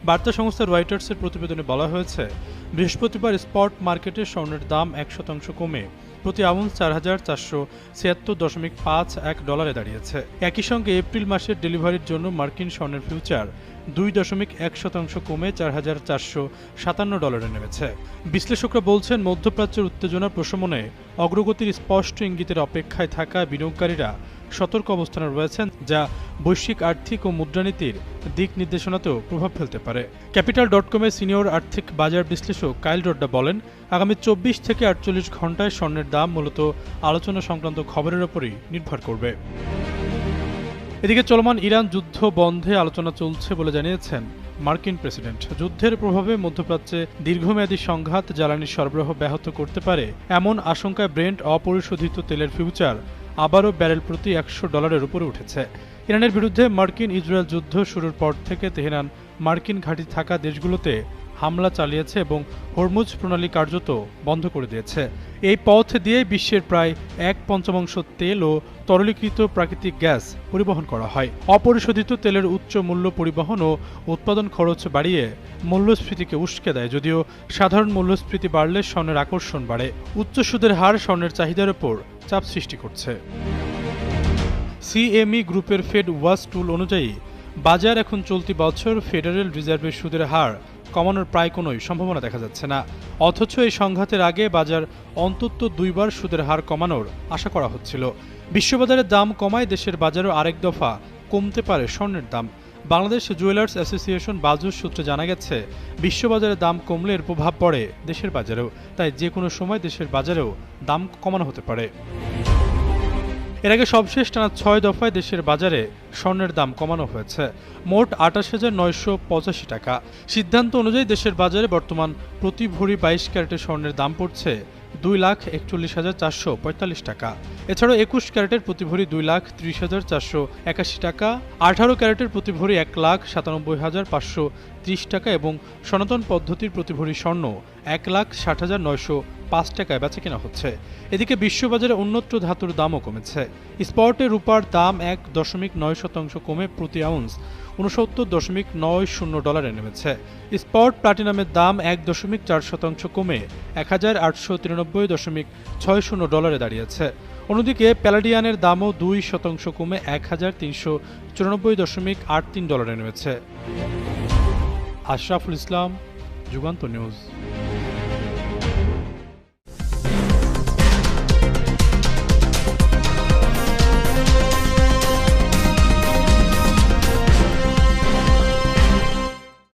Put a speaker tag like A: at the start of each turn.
A: বার্তা সংস্থা রয়টার্সের প্রতিবেদনে বলা হয়েছে, বৃহস্পতিবার স্পট মার্কেটে স্বর্ণের দাম 1% কমে প্রতি আউন্স ৪,৪৭৬.৫১ দাঁড়িয়েছে। একই সঙ্গে এপ্রিল মাসের ডেলিভারির জন্য মার্কিন স্বর্ণের ফিউচার 2.1% কমে $৪,৪৫৭ নেমেছে। বিশ্লেষকরা বলছেন, মধ্যপ্রাচ্যের উত্তেজনা প্রশমনে অগ্রগতির স্পষ্ট ইঙ্গিতের অপেক্ষায় থাকা বিনিয়োগকারীরা সতর্ক অবস্থানে রয়েছেন, যা বৈশ্বিক আর্থিক ও মুদ্রানীতির দিক নির্দেশনাতেও প্রভাব ফেলতে পারে। ক্যাপিটাল.কমের সিনিয়র আর্থিক বাজার বিশ্লেষক কাইল রোড্ডা বলেন, আগামী 24 থেকে 48 ঘণ্টায় স্বর্ণের দাম মূলত আলোচনা সংক্রান্ত খবরের ওপরই নির্ভর করবে। এদিকে চলমান ইরান যুদ্ধ বন্ধে আলোচনা চলছে বলে জানিয়েছেন মার্কিন প্রেসিডেন্ট। যুদ্ধের প্রভাবে মধ্যপ্রাচ্যে দীর্ঘমেয়াদী সংঘাত জ্বালানি সরবরাহ ব্যাহত করতে পারে এমন আশঙ্কায় ব্রেন্ট অপরিশোধিত তেলের ফিউচার আবারও ব্যারেল প্রতি $100 উপরে উঠেছে। ইরানের বিরুদ্ধে মার্কিন ইসরায়েল যুদ্ধ শুরুর পর থেকে তেহরান মার্কিন ঘাঁটি থাকা দেশগুলোতে হামলা চালিয়েছে এবং হরমুজ প্রণালী কার্যত বন্ধ করে দিয়েছে। এই পথ দিয়ে বিশ্বের প্রায় 1/5 তেল ও তরলীকৃত প্রাকৃতিক গ্যাস পরিবহন করা হয়। অপরিশোধিত তেলের উচ্চ মূল্য পরিবহন ও উৎপাদন খরচ বাড়িয়ে মূল্যস্ফীতিকে উস্কে দেয়। যদিও সাধারণ মূল্যস্ফীতি বাড়লে স্বর্ণের আকর্ষণ বাড়ে। উচ্চ সুদের হার স্বর্ণের চাহিদার উপর চাপ সৃষ্টি করছে। সিএমই গ্রুপের ফেড ওয়াচ টুল অনুযায়ী বাজার এখন চলতি বছর ফেডারেল রিজার্ভের সুদের হার কমানোর প্রায় কোনোই সম্ভাবনা দেখা যাচ্ছে না। অথচ এই সংঘাতের আগে বাজার অন্তত 2 বার সুদের হার কমানোর আশা করা হচ্ছিল। বিশ্ববাজারের দাম কমায় দেশের বাজারেও আরেক দফা কমতে পারে স্বর্ণের দাম। বাংলাদেশ জুয়েলার্স অ্যাসোসিয়েশন বাজুস সূত্রে জানা গেছে, বিশ্ববাজারে দাম কমলে এর প্রভাব পড়ে দেশের বাজারেও। তাই যে কোনো সময় দেশের বাজারেও দাম কমানো হতে পারে। এর আগে সবশেষ টানা 6 দফায় দেশের বাজারে স্বর্ণের দাম কমানো হয়েছে, মোট 28,985 টাকা। সিদ্ধান্ত অনুযায়ী দেশের বাজারে বর্তমান প্রতি ভরি 22 ক্যারেটের স্বর্ণের দাম পড়ছে 2,41,445 টাকা। এছাড়াও 21 ক্যারেটের প্রতি ভরি 2,30,481 টাকা, 18 ক্যারেটের প্রতি ভরি 1,97,530 টাকা এবং সনাতন পদ্ধতির প্রতি ভরি স্বর্ণ 1,60,905 টাকায় বেচাকেনা হচ্ছে। এদিকে বিশ্ববাজারে অন্যত্র ধাতুর দামও কমেছে। স্পটে রূপার দাম 1.9% কমে প্রতি আউন্স $69.90 নেমেছে। স্পট প্লাটিনামের দাম 1.4% কমে $1,893.60 দাঁড়িয়েছে। অন্যদিকে প্যালাডিয়ানের দামও 2% কমে $1,394.83 নেমেছে। আশরাফুল ইসলাম, যুগান্তর নিউজ।